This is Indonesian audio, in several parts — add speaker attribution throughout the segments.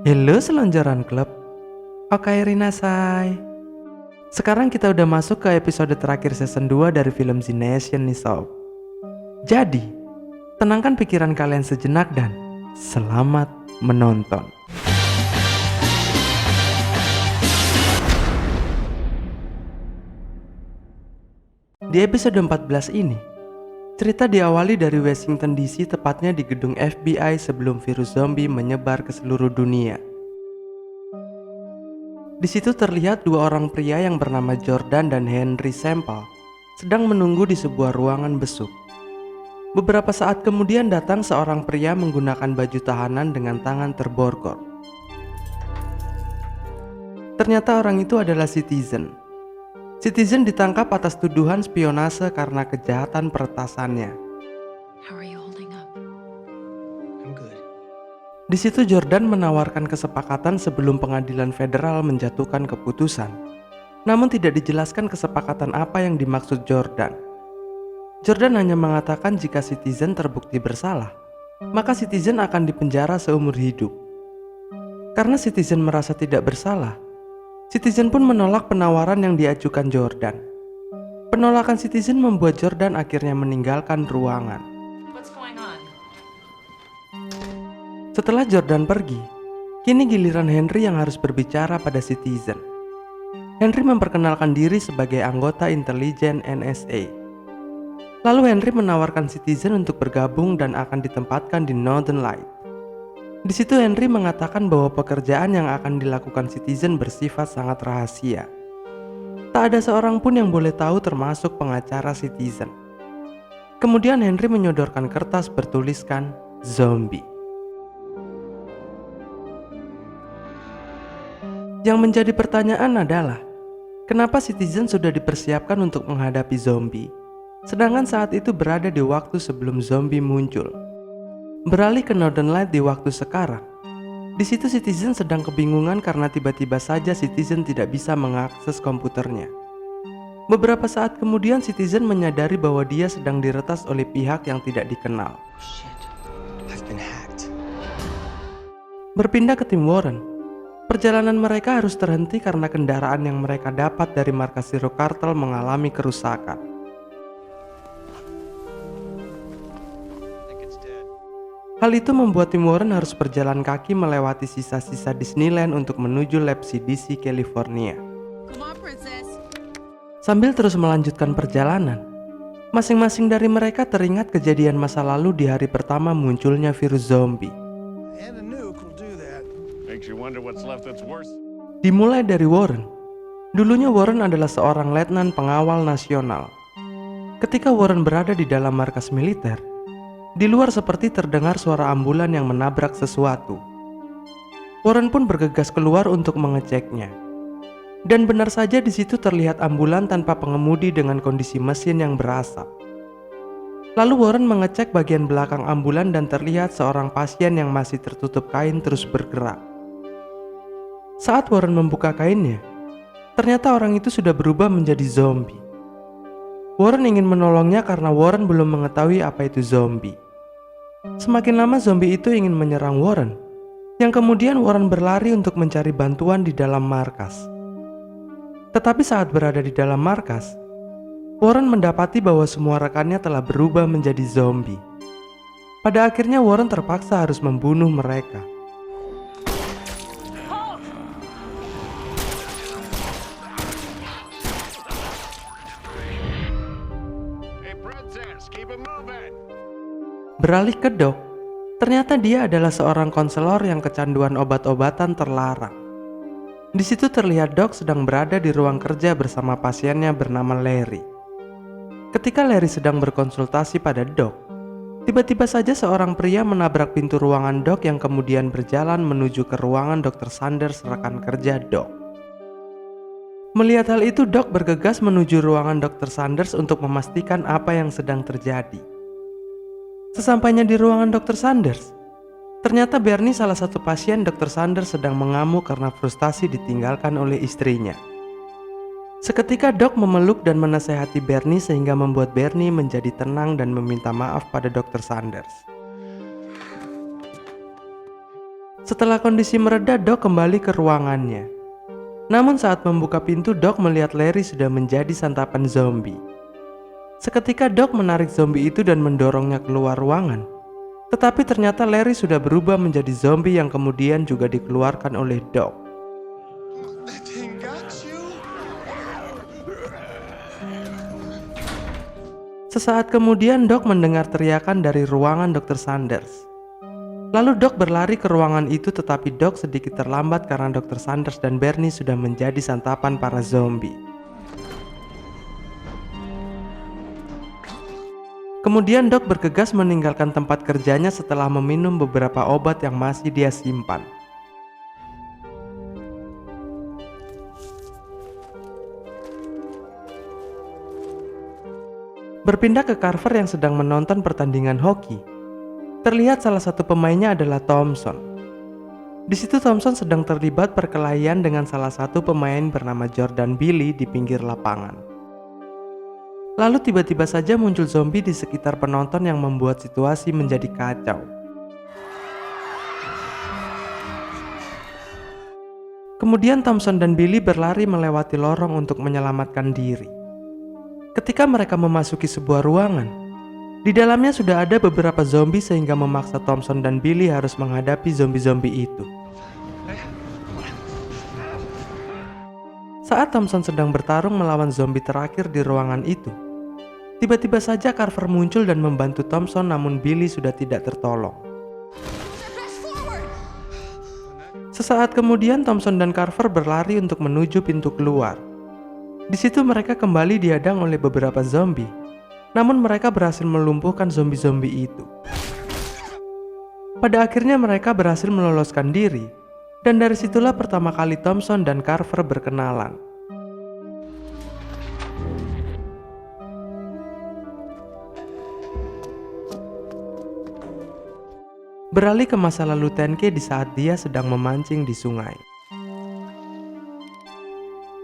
Speaker 1: Halo selonjoran klub, Okai Rinasai. Sekarang kita udah masuk ke episode terakhir season 2 dari film The Nation nih sob. Jadi, tenangkan pikiran kalian sejenak dan selamat menonton. Di episode 14 ini, cerita diawali dari Washington DC, tepatnya di gedung FBI sebelum virus zombie menyebar ke seluruh dunia. Di situ terlihat dua orang pria yang bernama Jordan dan Henry Semple sedang menunggu di sebuah ruangan besuk. Beberapa saat kemudian datang seorang pria menggunakan baju tahanan dengan tangan terborgol. Ternyata orang itu adalah Citizen. Citizen ditangkap atas tuduhan spionase karena kejahatan peretasannya.
Speaker 2: How are you holding up?
Speaker 3: I'm good.
Speaker 1: Di situ Jordan menawarkan kesepakatan sebelum pengadilan federal menjatuhkan keputusan. Namun tidak dijelaskan kesepakatan apa yang dimaksud Jordan. Jordan hanya mengatakan jika Citizen terbukti bersalah, maka Citizen akan dipenjara seumur hidup. Karena Citizen merasa tidak bersalah, Citizen pun menolak penawaran yang diajukan Jordan. Penolakan Citizen membuat Jordan akhirnya meninggalkan ruangan.
Speaker 2: What's going on?
Speaker 1: Setelah Jordan pergi, kini giliran Henry yang harus berbicara pada Citizen. Henry memperkenalkan diri sebagai anggota intelijen NSA. Lalu Henry menawarkan Citizen untuk bergabung dan akan ditempatkan di Northern Light. Di situ Henry mengatakan bahwa pekerjaan yang akan dilakukan Citizen bersifat sangat rahasia. Tak ada seorang pun yang boleh tahu termasuk pengacara Citizen. Kemudian Henry menyodorkan kertas bertuliskan zombie. Yang menjadi pertanyaan adalah, kenapa Citizen sudah dipersiapkan untuk menghadapi zombie, sedangkan saat itu berada di waktu sebelum zombie muncul. Beralih ke Northern Light di waktu sekarang. Di situ Citizen sedang kebingungan karena tiba-tiba saja Citizen tidak bisa mengakses komputernya. Beberapa saat kemudian Citizen menyadari bahwa dia sedang diretas oleh pihak yang tidak dikenal.
Speaker 3: Shit. I've been hacked.
Speaker 1: Berpindah ke tim Warren. Perjalanan mereka harus terhenti karena kendaraan yang mereka dapat dari markas Zero Cartel mengalami kerusakan. Hal itu membuat tim Warren harus berjalan kaki melewati sisa-sisa Disneyland untuk menuju lab CDC California.
Speaker 2: Come on, princess.
Speaker 1: Sambil terus melanjutkan perjalanan, masing-masing dari mereka teringat kejadian masa lalu di hari pertama munculnya virus zombie.
Speaker 4: And a nuke will do that.
Speaker 5: Makes you wonder what's left that's worse.
Speaker 1: Dimulai dari Warren. Dulunya Warren adalah seorang letnan pengawal nasional. Ketika Warren berada di dalam markas militer, di luar seperti terdengar suara ambulan yang menabrak sesuatu. Warren pun bergegas keluar untuk mengeceknya. Dan benar saja di situ terlihat ambulan tanpa pengemudi dengan kondisi mesin yang berasap. Lalu Warren mengecek bagian belakang ambulan dan terlihat seorang pasien yang masih tertutup kain terus bergerak. Saat Warren membuka kainnya, ternyata orang itu sudah berubah menjadi zombie. Warren ingin menolongnya karena Warren belum mengetahui apa itu zombie. Semakin lama zombie itu ingin menyerang Warren, yang kemudian Warren berlari untuk mencari bantuan di dalam markas. Tetapi saat berada di dalam markas, Warren mendapati bahwa semua rekannya telah berubah menjadi zombie. Pada akhirnya Warren terpaksa harus membunuh mereka.
Speaker 5: Hey, princess, keep it moving.
Speaker 1: Beralih ke Doc, ternyata dia adalah seorang konselor yang kecanduan obat-obatan terlarang. Di situ terlihat Doc sedang berada di ruang kerja bersama pasiennya bernama Larry. Ketika Larry sedang berkonsultasi pada Doc, tiba-tiba saja seorang pria menabrak pintu ruangan Doc yang kemudian berjalan menuju ke ruangan Dr. Sanders, rekan kerja Doc. Melihat hal itu, Doc bergegas menuju ruangan Dr. Sanders untuk memastikan apa yang sedang terjadi. Sesampainya di ruangan Dr. Sanders, ternyata Bernie, salah satu pasien Dr. Sanders, sedang mengamuk karena frustasi ditinggalkan oleh istrinya. Seketika Doc memeluk dan menasehati Bernie sehingga membuat Bernie menjadi tenang dan meminta maaf pada Dr. Sanders. Setelah kondisi mereda, Doc kembali ke ruangannya. Namun saat membuka pintu, Doc melihat Larry sudah menjadi santapan zombie. Seketika Doc menarik zombie itu dan mendorongnya keluar ruangan. Tetapi ternyata Larry sudah berubah menjadi zombie yang kemudian juga dikeluarkan oleh Doc.
Speaker 4: That thing got you?
Speaker 1: Sesaat kemudian Doc mendengar teriakan dari ruangan Dr. Sanders. Lalu Doc berlari ke ruangan itu, tetapi Doc sedikit terlambat karena Dr. Sanders dan Bernie sudah menjadi santapan para zombie. Kemudian Doc bergegas meninggalkan tempat kerjanya setelah meminum beberapa obat yang masih dia simpan. Berpindah ke Carver yang sedang menonton pertandingan hoki. Terlihat salah satu pemainnya adalah Thompson. Di situ Thompson sedang terlibat perkelahian dengan salah satu pemain bernama Jordan Billy di pinggir lapangan. Lalu tiba-tiba saja muncul zombie di sekitar penonton yang membuat situasi menjadi kacau. Kemudian Thompson dan Billy berlari melewati lorong untuk menyelamatkan diri. Ketika mereka memasuki sebuah ruangan, di dalamnya sudah ada beberapa zombie sehingga memaksa Thompson dan Billy harus menghadapi zombie-zombie itu. Saat Thompson sedang bertarung melawan zombie terakhir di ruangan itu, tiba-tiba saja Carver muncul dan membantu Thompson, namun Billy sudah tidak tertolong. Sesaat kemudian Thompson dan Carver berlari untuk menuju pintu keluar. Di situ mereka kembali dihadang oleh beberapa zombie. Namun mereka berhasil melumpuhkan zombie-zombie itu. Pada akhirnya mereka berhasil meloloskan diri, dan dari situlah pertama kali Thompson dan Carver berkenalan. Beralih ke masa lalu Tenke di saat dia sedang memancing di sungai.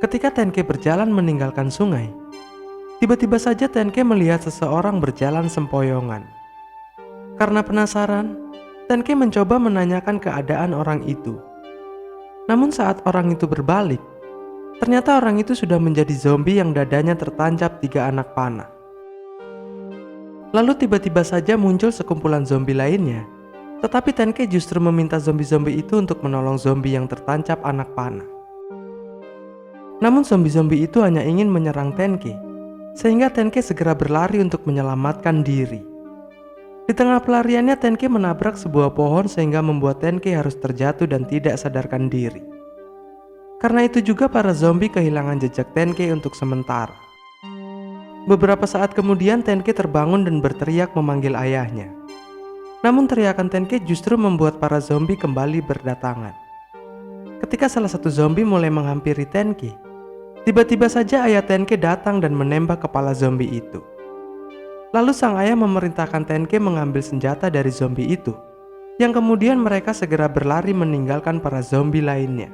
Speaker 1: Ketika Tenke berjalan meninggalkan sungai, tiba-tiba saja Tenke melihat seseorang berjalan sempoyongan. Karena penasaran, Tenke mencoba menanyakan keadaan orang itu. Namun saat orang itu berbalik, ternyata orang itu sudah menjadi zombie yang dadanya tertancap 3 anak panah. Lalu tiba-tiba saja muncul sekumpulan zombie lainnya, tetapi Tenke justru meminta zombie-zombie itu untuk menolong zombie yang tertancap anak panah. Namun zombie-zombie itu hanya ingin menyerang Tenke, sehingga Tenke segera berlari untuk menyelamatkan diri. Di tengah pelariannya Tenke menabrak sebuah pohon sehingga membuat Tenke harus terjatuh dan tidak sadarkan diri. Karena itu juga para zombie kehilangan jejak Tenke untuk sementara. Beberapa saat kemudian Tenke terbangun dan berteriak memanggil ayahnya. Namun teriakan Tenke justru membuat para zombie kembali berdatangan. Ketika salah satu zombie mulai menghampiri Tenke, tiba-tiba saja ayah Tenke datang dan menembak kepala zombie itu. Lalu sang ayah memerintahkan Tenke mengambil senjata dari zombie itu, yang kemudian mereka segera berlari meninggalkan para zombie lainnya.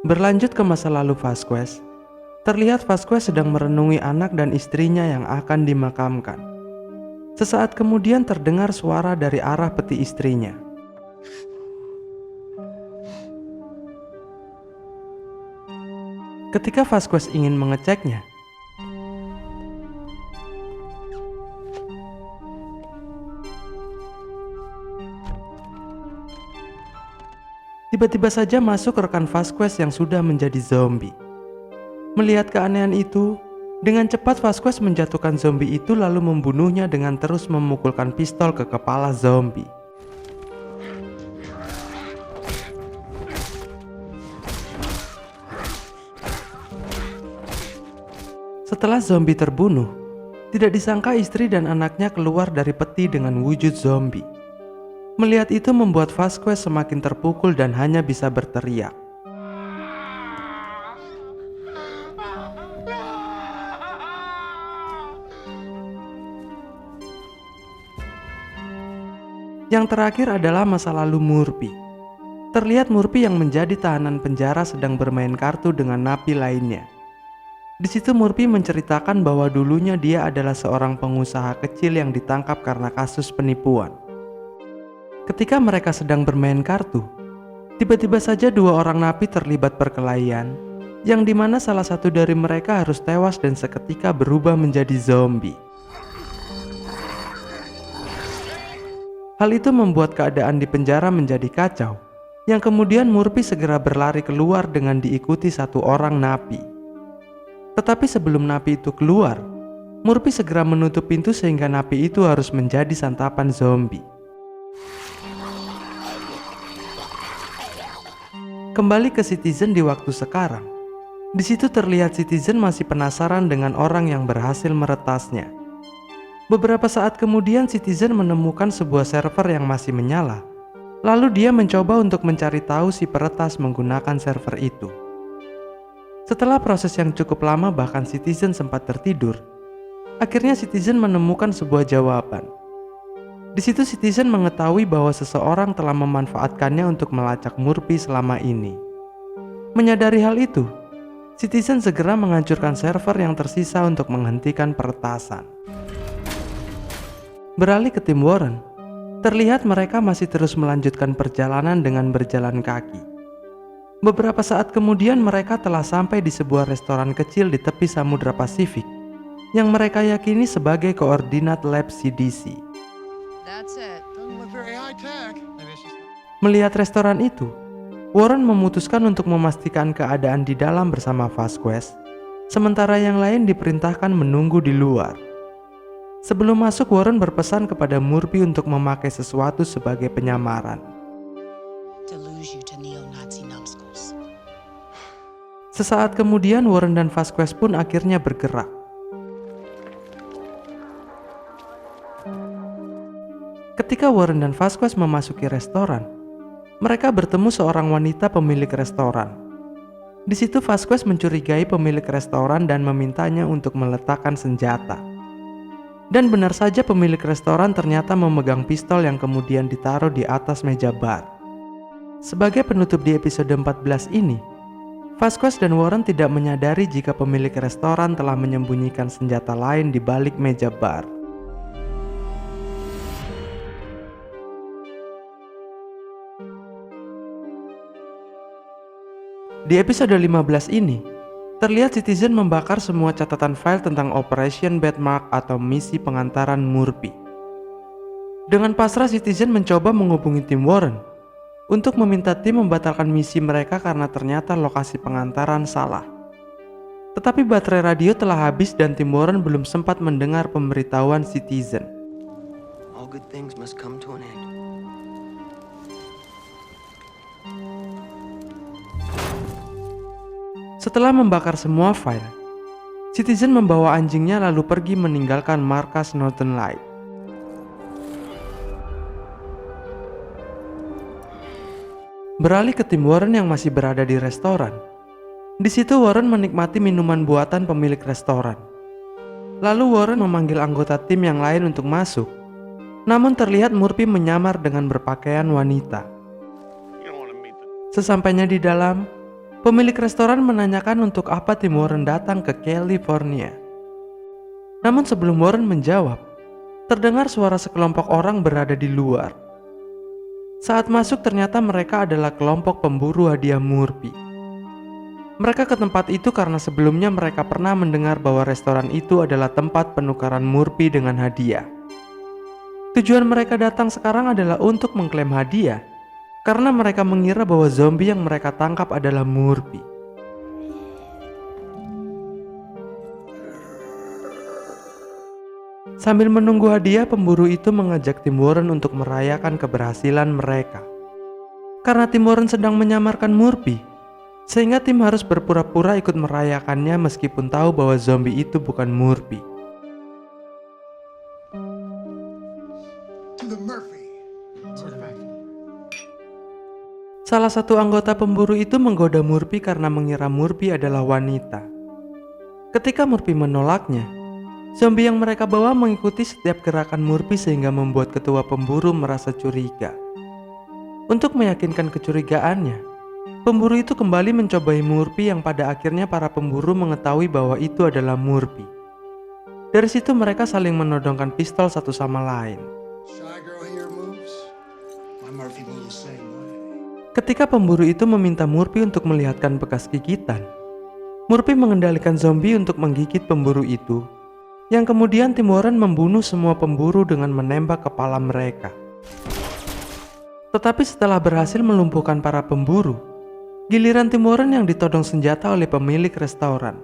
Speaker 1: Berlanjut ke masa lalu Vasquez, terlihat Vasquez sedang merenungi anak dan istrinya yang akan dimakamkan. Sesaat kemudian terdengar suara dari arah peti istrinya. Ketika Vasquez ingin mengeceknya, tiba-tiba saja masuk rekan Vasquez yang sudah menjadi zombie. Melihat keanehan itu, dengan cepat Vasquez menjatuhkan zombie itu lalu membunuhnya dengan terus memukulkan pistol ke kepala zombie. Setelah zombie terbunuh, tidak disangka istri dan anaknya keluar dari peti dengan wujud zombie. Melihat itu membuat Vasquez semakin terpukul dan hanya bisa berteriak. Yang terakhir adalah masa lalu Murphy. Terlihat Murphy yang menjadi tahanan penjara sedang bermain kartu dengan napi lainnya. Di situ Murphy menceritakan bahwa dulunya dia adalah seorang pengusaha kecil yang ditangkap karena kasus penipuan. Ketika mereka sedang bermain kartu, tiba-tiba saja dua orang napi terlibat perkelahian, yang dimana salah satu dari mereka harus tewas dan seketika berubah menjadi zombie. Hal itu membuat keadaan di penjara menjadi kacau, yang kemudian Murphy segera berlari keluar dengan diikuti satu orang napi. Tetapi sebelum napi itu keluar, Murphy segera menutup pintu sehingga napi itu harus menjadi santapan zombie. Kembali ke Citizen di waktu sekarang. Di situ terlihat Citizen masih penasaran dengan orang yang berhasil meretasnya. Beberapa saat kemudian Citizen menemukan sebuah server yang masih menyala. Lalu dia mencoba untuk mencari tahu si peretas menggunakan server itu. Setelah proses yang cukup lama bahkan Citizen sempat tertidur, akhirnya Citizen menemukan sebuah jawaban. Di situ Citizen mengetahui bahwa seseorang telah memanfaatkannya untuk melacak Murphy selama ini. Menyadari hal itu, Citizen segera menghancurkan server yang tersisa untuk menghentikan peretasan. Beralih ke tim Warren, terlihat mereka masih terus melanjutkan perjalanan dengan berjalan kaki. Beberapa saat kemudian mereka telah sampai di sebuah restoran kecil di tepi Samudra Pasifik yang mereka yakini sebagai koordinat lab CDC.
Speaker 2: That's it.
Speaker 4: Doesn't look very high tech. Maybe it's just
Speaker 1: Melihat restoran itu, Warren memutuskan untuk memastikan keadaan di dalam bersama Vasquez, sementara yang lain diperintahkan menunggu di luar. Sebelum masuk, Warren berpesan kepada Murphy untuk memakai sesuatu sebagai penyamaran.
Speaker 6: Deluge you to neo-Nazi numbskulls.
Speaker 1: Sesaat kemudian Warren dan Vasquez pun akhirnya bergerak. Ketika Warren dan Vasquez memasuki restoran, mereka bertemu seorang wanita pemilik restoran. Di situ Vasquez mencurigai pemilik restoran dan memintanya untuk meletakkan senjata. Dan benar saja pemilik restoran ternyata memegang pistol yang kemudian ditaruh di atas meja bar. Sebagai penutup di episode 14 ini, Vasquez dan Warren tidak menyadari jika pemilik restoran telah menyembunyikan senjata lain di balik meja bar. Di episode 15 ini, terlihat Citizen membakar semua catatan file tentang Operation Bedmark atau misi pengantaran Murphy. Dengan pasrah, Citizen mencoba menghubungi tim Warren untuk meminta tim membatalkan misi mereka karena ternyata lokasi pengantaran salah. Tetapi baterai radio telah habis dan tim Warren belum sempat mendengar pemberitahuan Citizen.
Speaker 3: All good things must come to an end.
Speaker 1: Setelah membakar semua file, Citizen membawa anjingnya lalu pergi meninggalkan markas Northern Light. Beralih ke tim Warren yang masih berada di restoran. Di situ Warren menikmati minuman buatan pemilik restoran. Lalu Warren memanggil anggota tim yang lain untuk masuk. Namun terlihat Murphy menyamar dengan berpakaian wanita.
Speaker 5: You don't want to meet the
Speaker 1: Sesampainya di dalam, pemilik restoran menanyakan untuk apa tim Warren datang ke California. Namun sebelum Warren menjawab, terdengar suara sekelompok orang berada di luar. Saat masuk ternyata mereka adalah kelompok pemburu hadiah Murphy. Mereka ke tempat itu karena sebelumnya mereka pernah mendengar bahwa restoran itu adalah tempat penukaran Murphy dengan hadiah. Tujuan mereka datang sekarang adalah untuk mengklaim hadiah, karena mereka mengira bahwa zombie yang mereka tangkap adalah Murphy. Sambil menunggu hadiah, pemburu itu mengajak tim Warren untuk merayakan keberhasilan mereka. Karena tim Warren sedang menyamarkan Murphy, sehingga tim harus berpura-pura ikut merayakannya meskipun tahu bahwa zombie itu bukan Murphy.
Speaker 4: to the Murphy.
Speaker 1: Salah satu anggota pemburu itu menggoda Murphy karena mengira Murphy adalah wanita. Ketika Murphy menolaknya, zombie yang mereka bawa mengikuti setiap gerakan Murphy sehingga membuat ketua pemburu merasa curiga. Untuk meyakinkan kecurigaannya, Pemburu itu kembali mencobai Murphy yang pada akhirnya para pemburu mengetahui bahwa itu adalah Murphy. Dari situ mereka saling menodongkan pistol satu sama lain.
Speaker 4: Shy girl here moves.
Speaker 7: My Murphy moves the same way.
Speaker 1: Ketika pemburu itu meminta Murphy untuk melihatkan bekas gigitan, Murphy mengendalikan zombie untuk menggigit pemburu itu, yang kemudian tim Warren membunuh semua pemburu dengan menembak kepala mereka. Tetapi setelah berhasil melumpuhkan para pemburu, giliran tim Warren yang ditodong senjata oleh pemilik restoran.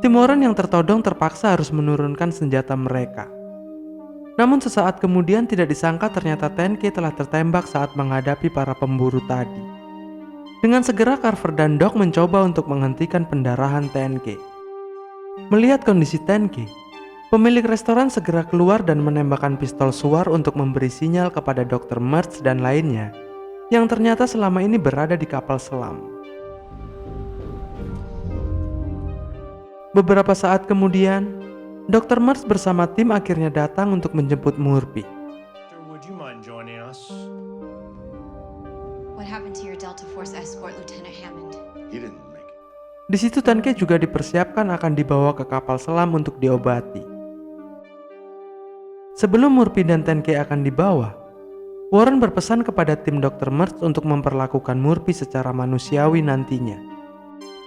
Speaker 1: Tim Warren yang tertodong terpaksa harus menurunkan senjata mereka. Namun sesaat kemudian tidak disangka ternyata Tenke telah tertembak saat menghadapi para pemburu tadi. Dengan segera Carver dan Doc mencoba untuk menghentikan pendarahan Tenke. Melihat kondisi Tenke, pemilik restoran segera keluar dan menembakkan pistol suar untuk memberi sinyal kepada Dr. Mertz dan lainnya yang ternyata selama ini berada di kapal selam. Beberapa saat kemudian, Dr. Mertz bersama tim akhirnya datang untuk menjemput Murphy.
Speaker 5: Would you mind joining us?
Speaker 8: What happened to your Delta Force escort, Lieutenant Hammond?
Speaker 7: He didn't make it.
Speaker 1: Di situ Tenke juga dipersiapkan akan dibawa ke kapal selam untuk diobati. Sebelum Murphy dan Tenke akan dibawa, Warren berpesan kepada tim Dr. Mertz untuk memperlakukan Murphy secara manusiawi nantinya.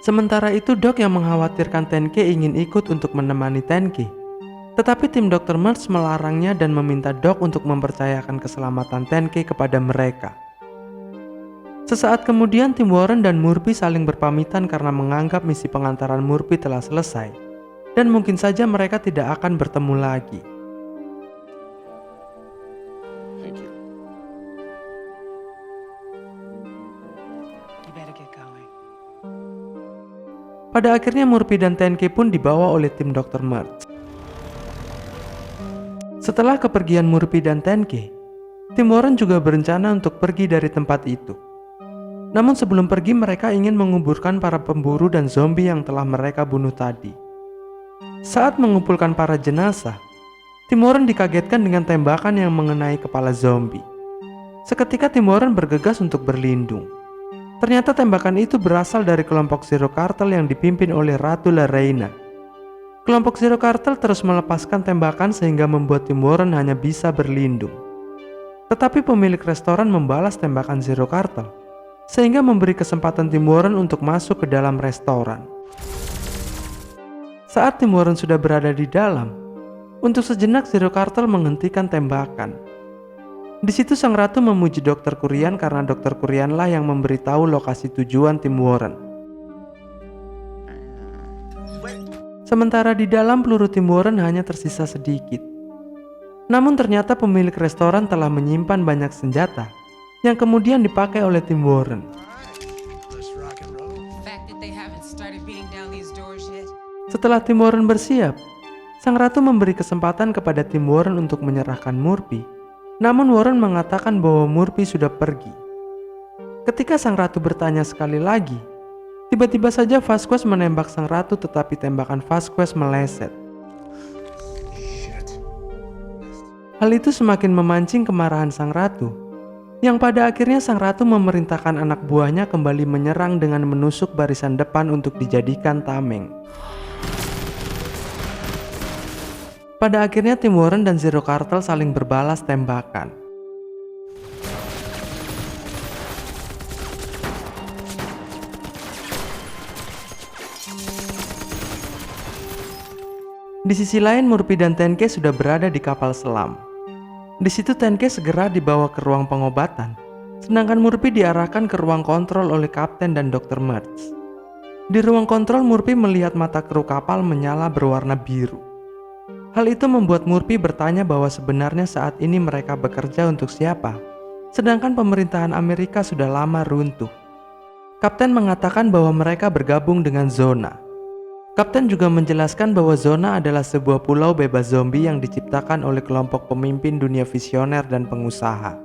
Speaker 1: Sementara itu Doc yang mengkhawatirkan Tenke ingin ikut untuk menemani Tenke. Tetapi tim Dr. Mertz melarangnya dan meminta Doc untuk mempercayakan keselamatan Tenke kepada mereka. Sesaat kemudian tim Warren dan Murphy saling berpamitan karena menganggap misi pengantaran Murphy telah selesai. Dan mungkin saja mereka tidak akan bertemu lagi.
Speaker 7: Thank you.
Speaker 6: You better get going.
Speaker 1: Pada akhirnya Murphy dan Tenke pun dibawa oleh tim Dr. Mertz. Setelah kepergian Murphy dan Tenke, tim Warren juga berencana untuk pergi dari tempat itu. Namun sebelum pergi mereka ingin menguburkan para pemburu dan zombie yang telah mereka bunuh tadi. Saat mengumpulkan para jenazah, tim Warren dikagetkan dengan tembakan yang mengenai kepala zombie. Seketika tim Warren bergegas untuk berlindung. Ternyata tembakan itu berasal dari kelompok Zero Cartel yang dipimpin oleh Ratu Lorraine. Kelompok Zero Cartel terus melepaskan tembakan sehingga membuat tim Warren hanya bisa berlindung. Tetapi pemilik restoran membalas tembakan Zero Cartel, sehingga memberi kesempatan tim Warren untuk masuk ke dalam restoran. Saat tim Warren sudah berada di dalam, untuk sejenak Zero Cartel menghentikan tembakan. Di situ sang ratu memuji Dr. Kurian karena Dr. Kurianlah yang memberitahu lokasi tujuan tim Warren. Sementara di dalam peluru tim Warren hanya tersisa sedikit. Namun ternyata pemilik restoran telah menyimpan banyak senjata yang kemudian dipakai oleh tim Warren.
Speaker 4: Let's rock and roll.
Speaker 6: The fact that they haven't started beating down these doors yet.
Speaker 1: Setelah tim Warren bersiap, sang ratu memberi kesempatan kepada tim Warren untuk menyerahkan Murphy. Namun Warren mengatakan bahwa Murphy sudah pergi. Ketika sang ratu bertanya sekali lagi, tiba-tiba saja Vasquez menembak sang ratu tetapi tembakan Vasquez meleset.
Speaker 7: Shit.
Speaker 1: Hal itu semakin memancing kemarahan sang ratu, yang pada akhirnya sang ratu memerintahkan anak buahnya kembali menyerang dengan menusuk barisan depan untuk dijadikan tameng. Pada akhirnya tim Warren dan Zero Cartel saling berbalas tembakan. Di sisi lain Murphy dan Tenke sudah berada di kapal selam. Di situ Tenke segera dibawa ke ruang pengobatan, sedangkan Murphy diarahkan ke ruang kontrol oleh Kapten dan Dr. Mertz. Di ruang kontrol Murphy melihat mata kru kapal menyala berwarna biru. Hal itu membuat Murphy bertanya bahwa sebenarnya saat ini mereka bekerja untuk siapa, sedangkan pemerintahan Amerika sudah lama runtuh. Kapten mengatakan bahwa mereka bergabung dengan Zona. Kapten juga menjelaskan bahwa Zona adalah sebuah pulau bebas zombie yang diciptakan oleh kelompok pemimpin dunia visioner dan pengusaha.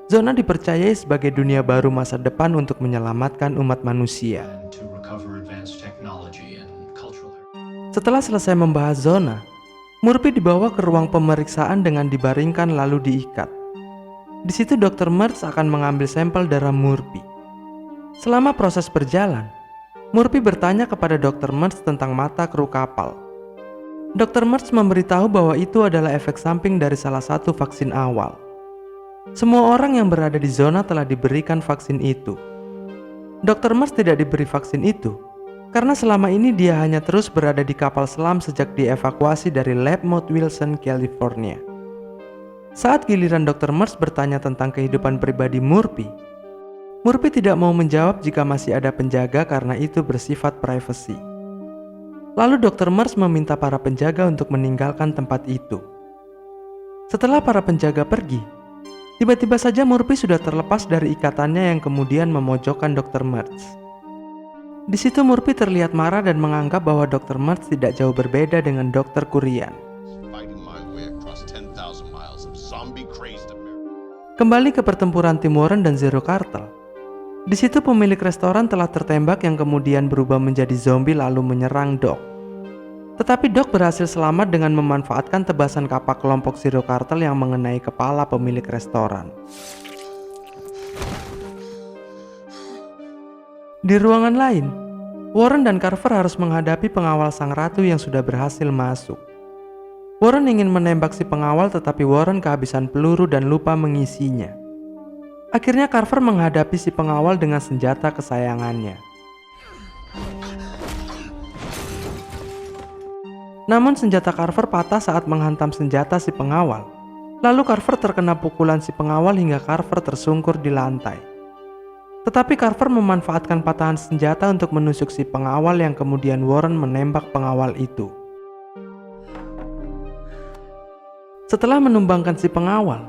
Speaker 1: Zona dipercayai sebagai dunia baru masa depan untuk menyelamatkan umat manusia.
Speaker 9: To recover advanced technology and cultural heritage.
Speaker 1: Setelah selesai membahas Zona, Murphy dibawa ke ruang pemeriksaan dengan dibaringkan lalu diikat. Di situ Dr. Mertz akan mengambil sampel darah Murphy. Selama proses berjalan, Murphy bertanya kepada Dr. Mertz tentang mata kru kapal. Dr. Mertz memberitahu bahwa itu adalah efek samping dari salah satu vaksin awal. Semua orang yang berada di zona telah diberikan vaksin itu. Dr. Mertz tidak diberi vaksin itu karena selama ini dia hanya terus berada di kapal selam sejak dievakuasi dari Lab Mount Wilson, California. Saat giliran Dr. Mertz bertanya tentang kehidupan pribadi Murphy tidak mau menjawab jika masih ada penjaga karena itu bersifat privasi. Lalu Dr. Mertz meminta para penjaga untuk meninggalkan tempat itu. Setelah para penjaga pergi, tiba-tiba saja Murphy sudah terlepas dari ikatannya yang kemudian memojokkan Dr. Mertz. Di situ Murphy terlihat marah dan menganggap bahwa Dr. Mertz tidak jauh berbeda dengan Dr. Kurian. Kembali ke pertempuran tim Warren dan Zero Cartel. Di situ pemilik restoran telah tertembak yang kemudian berubah menjadi zombie lalu menyerang Doc. Tetapi Doc berhasil selamat dengan memanfaatkan tebasan kapak kelompok Zero Cartel yang mengenai kepala pemilik restoran. Di ruangan lain, Warren dan Carver harus menghadapi pengawal sang ratu yang sudah berhasil masuk. Warren ingin menembak si pengawal tetapi Warren kehabisan peluru dan lupa mengisinya. Akhirnya Carver menghadapi si pengawal dengan senjata kesayangannya. Namun senjata Carver patah saat menghantam senjata si pengawal. Lalu Carver terkena pukulan si pengawal hingga Carver tersungkur di lantai. Tetapi Carver memanfaatkan patahan senjata untuk menusuk si pengawal yang kemudian Warren menembak pengawal itu. Setelah menumbangkan si pengawal,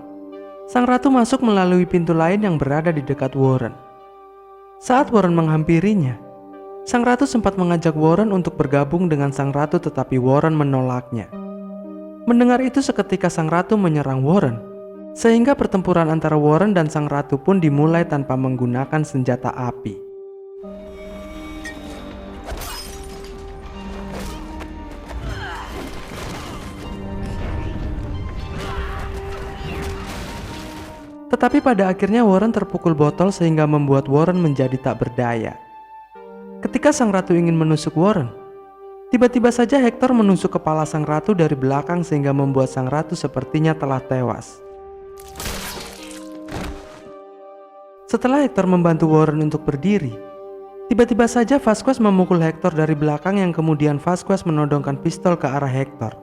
Speaker 1: sang ratu masuk melalui pintu lain yang berada di dekat Warren. Saat Warren menghampirinya, sang ratu sempat mengajak Warren untuk bergabung dengan sang ratu tetapi Warren menolaknya. Mendengar itu seketika sang ratu menyerang Warren, sehingga pertempuran antara Warren dan sang ratu pun dimulai tanpa menggunakan senjata api. Tetapi pada akhirnya Warren terpukul botol sehingga membuat Warren menjadi tak berdaya. Ketika sang ratu ingin menusuk Warren, tiba-tiba saja Hector menusuk kepala sang ratu dari belakang sehingga membuat sang ratu sepertinya telah tewas. Setelah Hector membantu Warren untuk berdiri, tiba-tiba saja Vasquez memukul Hector dari belakang yang kemudian Vasquez menodongkan pistol ke arah Hector.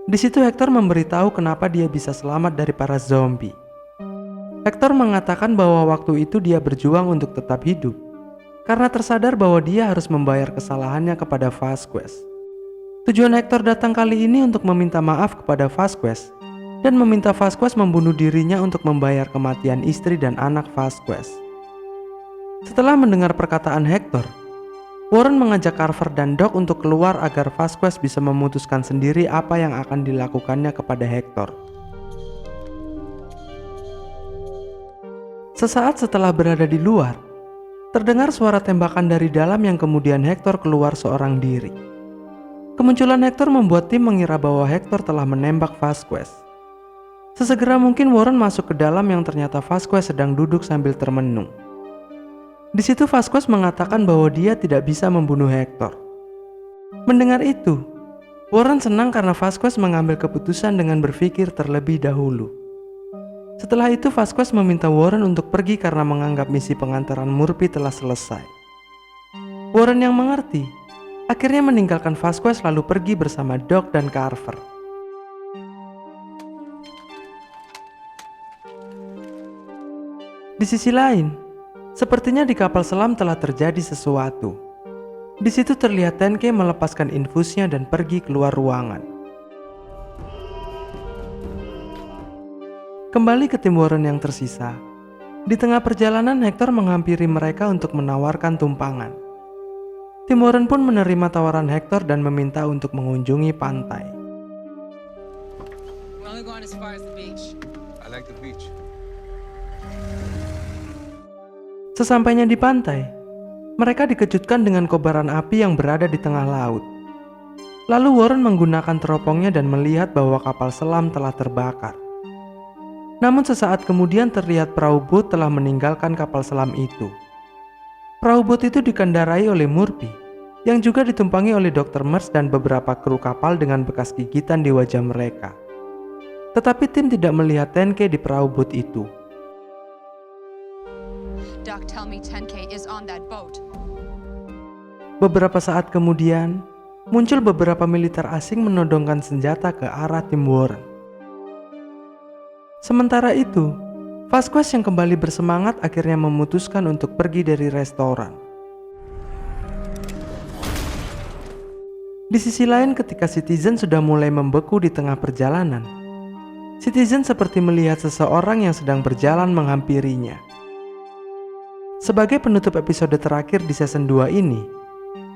Speaker 1: Di situ Hector memberitahu kenapa dia bisa selamat dari para zombie. Hector mengatakan bahwa waktu itu dia berjuang untuk tetap hidup karena tersadar bahwa dia harus membayar kesalahannya kepada Vasquez. Tujuan Hector datang kali ini untuk meminta maaf kepada Vasquez dan meminta Vasquez membunuh dirinya untuk membayar kematian istri dan anak Vasquez. Setelah mendengar perkataan Hector, Warren mengajak Carver dan Doc untuk keluar agar Vasquez bisa memutuskan sendiri apa yang akan dilakukannya kepada Hector. Sesaat setelah berada di luar, terdengar suara tembakan dari dalam yang kemudian Hector keluar seorang diri. Kemunculan Hector membuat tim mengira bahwa Hector telah menembak Vasquez. Sesegera mungkin Warren masuk ke dalam yang ternyata Vasquez sedang duduk sambil termenung. Di situ Vasquez mengatakan bahwa dia tidak bisa membunuh Hector. Mendengar itu, Warren senang karena Vasquez mengambil keputusan dengan berpikir terlebih dahulu. Setelah itu Vasquez meminta Warren untuk pergi karena menganggap misi pengantaran Murphy telah selesai. Warren yang mengerti, akhirnya meninggalkan Vasquez lalu pergi bersama Doc dan Carver. Di sisi lain, sepertinya di kapal selam telah terjadi sesuatu. Di situ terlihat Tenke melepaskan infusnya dan pergi keluar ruangan. Kembali ke tim Warren yang tersisa. Di tengah perjalanan Hector menghampiri mereka untuk menawarkan tumpangan. Tim Warren pun menerima tawaran Hector dan meminta untuk mengunjungi pantai.
Speaker 2: We're only going as far as the beach.
Speaker 4: I like the beach.
Speaker 1: Sesampainya di pantai, mereka dikejutkan dengan kobaran api yang berada di tengah laut. Lalu Warren menggunakan teropongnya dan melihat bahwa kapal selam telah terbakar. Namun sesaat kemudian terlihat perahu boot telah meninggalkan kapal selam itu. Perahu bot itu dikendarai oleh Murphy, yang juga ditumpangi oleh Dr. Merce dan beberapa kru kapal dengan bekas gigitan di wajah mereka. Tetapi tim tidak melihat 10K di perahu bot itu.
Speaker 2: Doc, tell me 10K is on that boat.
Speaker 1: Beberapa saat kemudian, muncul beberapa militer asing menodongkan senjata ke arah tim Warren. Sementara itu, Vasquez yang kembali bersemangat akhirnya memutuskan untuk pergi dari restoran. Di sisi lain, ketika Citizen sudah mulai membeku di tengah perjalanan, Citizen seperti melihat seseorang yang sedang berjalan menghampirinya. Sebagai penutup episode terakhir di season 2 ini,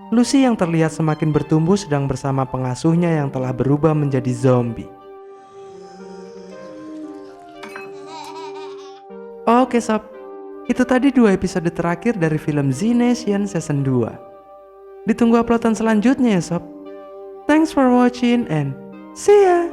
Speaker 1: Lucy yang terlihat semakin bertumbuh sedang bersama pengasuhnya yang telah berubah menjadi zombie. Oke sob, itu tadi 2 episode terakhir dari film Z Nation season 2. Ditunggu uploadan selanjutnya ya sob. Thanks for watching and see ya!